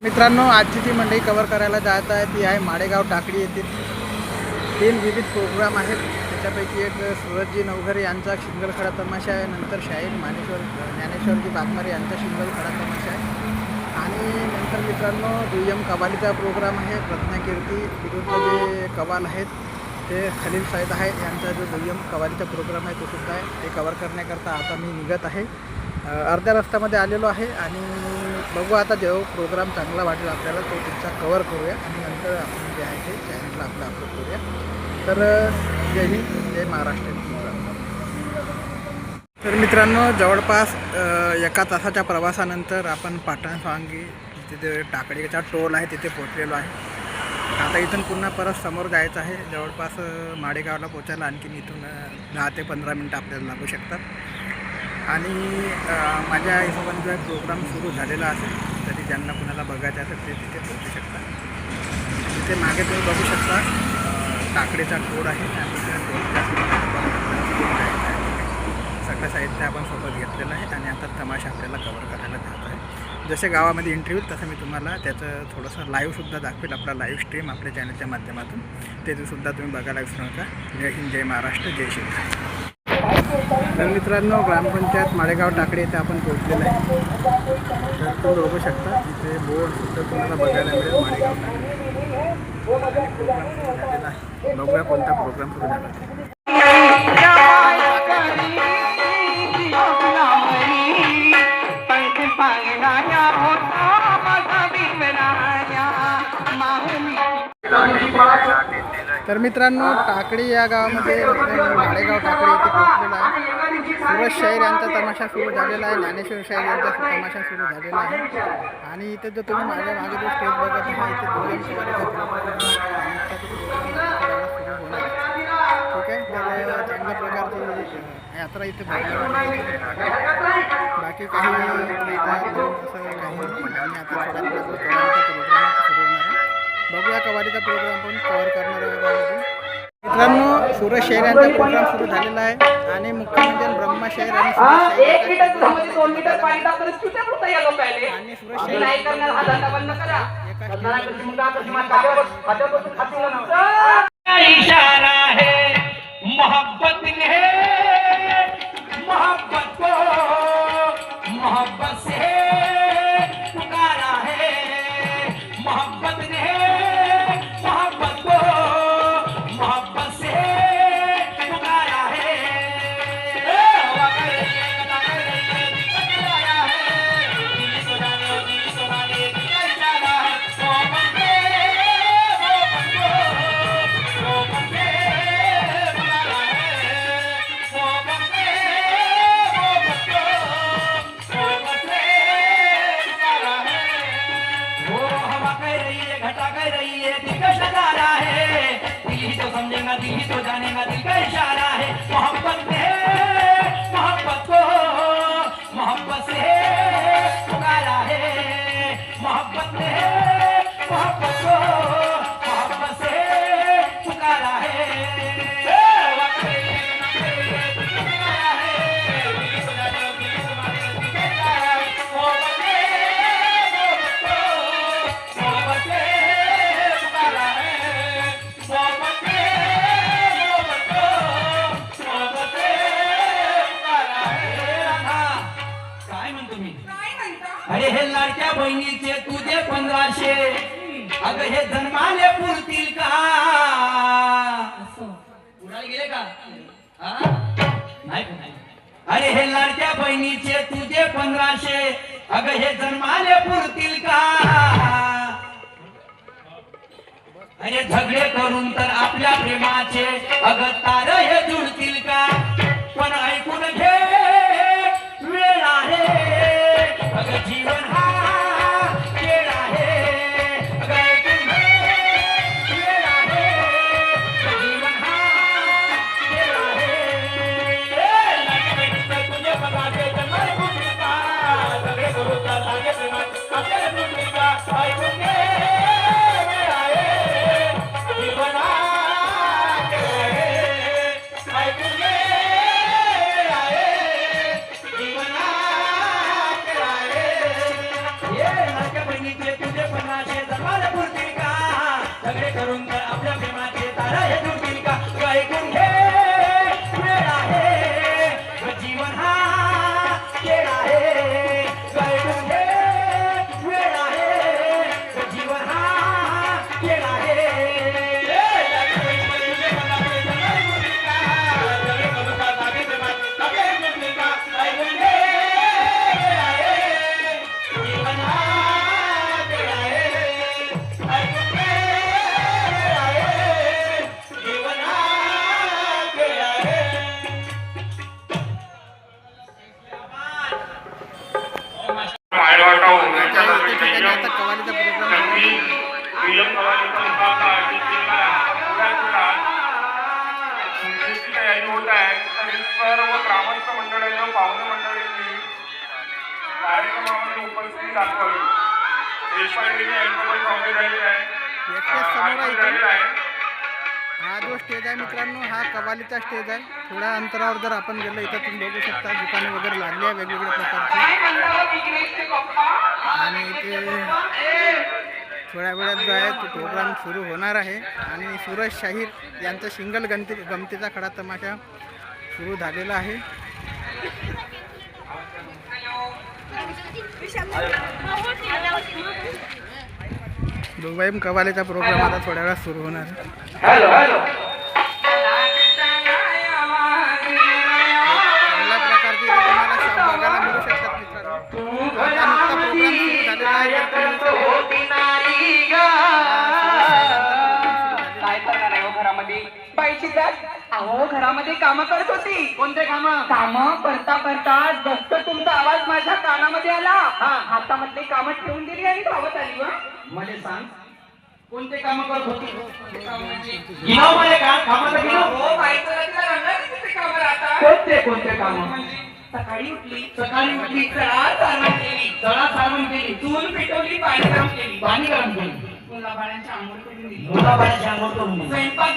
मित्रांनो, आजची जी मंडई कव्हर करायला जात आहे ती आहे माडेगाव टाकळी येथील 3 विविध प्रोग्राम आहेत. त्याच्यापैकी एक सूरजजी नवघरे यांचा शिंगलखडा तमाशा आहे. नंतर शाहीर ज्ञानेश्वरजी बागमारे यांचा शिंगलखडा तमाशा आहे. आणि नंतर मित्रांनो दुय्यम कवालीचा प्रोग्राम आहे. प्रज्ञाकीर्ती विरुद्ध जे कवाल आहेत ते खलील साहेब आहे यांचा जो दुय्यम कवालीचा प्रोग्राम आहे तो सुद्धा आहे. ते कवर करण्याकरता आता मी निघत आहे. अर्ध्या रस्त्यामध्ये आलेलो आहे आणि बघू आता जेव्हा प्रोग्राम चांगला वाटेल आपल्याला तो तुमचा कवर करूया आणि नंतर आपण जे आहे ते चॅनलला आपलं अपलोड करूया. तर जय हिंद, जय महाराष्ट्र. तर मित्रांनो, जवळपास 1 तासाच्या प्रवासानंतर आपण पाटणसांगी तिथे टाकळीचा टोल आहे तिथे पोचलेलो आहे. आता इथून पुन्हा परत समोर जायचं आहे. जवळपास माडेगावला पोचायला आणखीन इथून 10 ते 15 मिनटं आपल्याला लागू शकतात. आणि माझ्या हिशोबाने जो प्रोग्राम सुरू झालेला असेल तरी ज्यांना कुणाला बघायचं असेल ते तिथे पोहोचू शकतात. तिथे मागे तुम्ही बघू शकता टाकळीचा टोळ आहे आणि सगळं साहित्य आपण सोबत घेतलेलं आहे आणि आता तमाशा आपल्याला कवर करायला जात आहे. जसे गावामध्ये एंट्री होईल तसं मी तुम्हाला त्याचं थोडंसं लाईव्हसुद्धा दाखवेल. आपला लाईव्ह स्ट्रीम आपल्या चॅनलच्या माध्यमातून ते सुद्धा तुम्ही बघायला विसरू नका. जय हिंद, जय महाराष्ट्र, जय शिवराय. तर मित्रांनो, ग्रामपंचायत माडेगाव टाकळी येथे आपण पोहोचलेलं आहे. तर तुम्ही बघू शकता तिथे बोर्ड सुद्धा तुम्हाला बघायला मिळेल माडेगाव टाकळी. प्रोग्राम सुरू झालेला आहे. बघूया कोणता प्रोग्राम सुरू झाला. तर मित्रांनो, टाकळी या गावामध्ये माडेगाव टाकळी येथे पोहोचलेला आहे. सूरज शाहीर यांचा तमाशा सुरू झालेला आहे. ज्ञानेश्वर शाहीर यांचा तमाशा सुरू झालेला आहे. आणि इथे जो तुम्ही माझ्या मागे जो स्टेज बघत आहे इथे दुय्यम कवालीचा प्रोग्राम सुरू होणार आहे. ठीक आहे. तर चांगल्या प्रकारची यात्रा इथे बाकी काही बघूया कवालीचा प्रोग्राम पण कव्हर करणार आहे. मित्रांनो, सूरज शाहीर यांचा प्रोग्राम सुरू झालेला आहे आणि मुख्य म्हणजे ब्रह्मा शाहीर आणि समझेगा दिल ही तो जानेगा, दिल का इशारा है. मोहब्बत को मोहब्बत से पुकारा है. मोहब्बत को मोहब्बत से पुकारा है. अरे हे लाडक्या बहिणीचे तुझे 1500, अगं हे जन्माले पुरतील का? उडाल गेले का? नाही. अरे हे लाडक्या बहिणीचे तुझे 1500, अगं हे जन्माले पुरतील का? अरे झगडे करून तर आपल्या प्रेमाचे अगं तार हे जुळतील का? पण ऐकून घे, वेळ आहे. अगं जीवन हा खेळ आहे. अगं ऐकून घे, वेळ आहे. जीवन हा खेळ आहे. तुझे पदाचे जन्माले पुरतील का? सगळे करू का लागे प्रेमात आपल्याला पुरतील का? ऐकून घे, वेळ आहे. जीवन हा खेळ आहे. ऐकून घे. सर्व ग्रामस्थ मंडळींना पाहुणे मंडळींनी कार्यक्रमामध्ये उपस्थिती दाखवावी. देशपांडेजी यांचं पण स्वागत झालेलं आहे. एकट्याच समोर आहे आगमन इथे. झालेलं आहे. हा जो स्टेज आहे मित्रांनो, हा कव्वालीचा स्टेज आहे. थोड्या अंतरावर जर आपण गेलो, इथं तुम्ही बघू शकता दुकाने वगैरे लागली आहे वेगवेगळ्या प्रकारची. आणि इथे थोड्या वेळात जो आहे तो प्रोग्राम सुरू होणार आहे. आणि सूरज शाहीर यांचा सिंगल गमतीचा खडा तमाशा सुरू झालेला आहे. दुबई कव्वालीचा प्रोग्राम आता थोड्या वेळात सुरू होणार आहे. हॅलो हॅलो चांगल्या प्रकारचे इथे तुम्हाला शॉप बघायला मिळू शकतात मित्रांनो. आता नुकता प्रोग्राम सुरू झालेला आहे. काय करणार आहे हो घरामध्ये? बाईची जात अहो घरामध्ये कामं करत होती. कोणते काम? कामं करता करता जस्त तुमचा आवाज माझ्या कानामध्ये आला. हातामधली कामं ठेवून दिली आणि धावत आली. व मध्ये सांग कोणते काम करत होती? गिनाव मध्ये का कामाचं गिनाव? हो बाईचं लग्न रंगात किती कामं राहतात. कोणते कोणते काम? सकाळी उठली सकाळी उठली, चळा चालवण केली, चळा सारून केली, चूल पेटवली, पाणी गरम केली, पाणी गरम केली, मुलाबाळांची आंघोळ करून दिली, मुलाबाळाची आंघोळ करून दिली, स्वयंपाक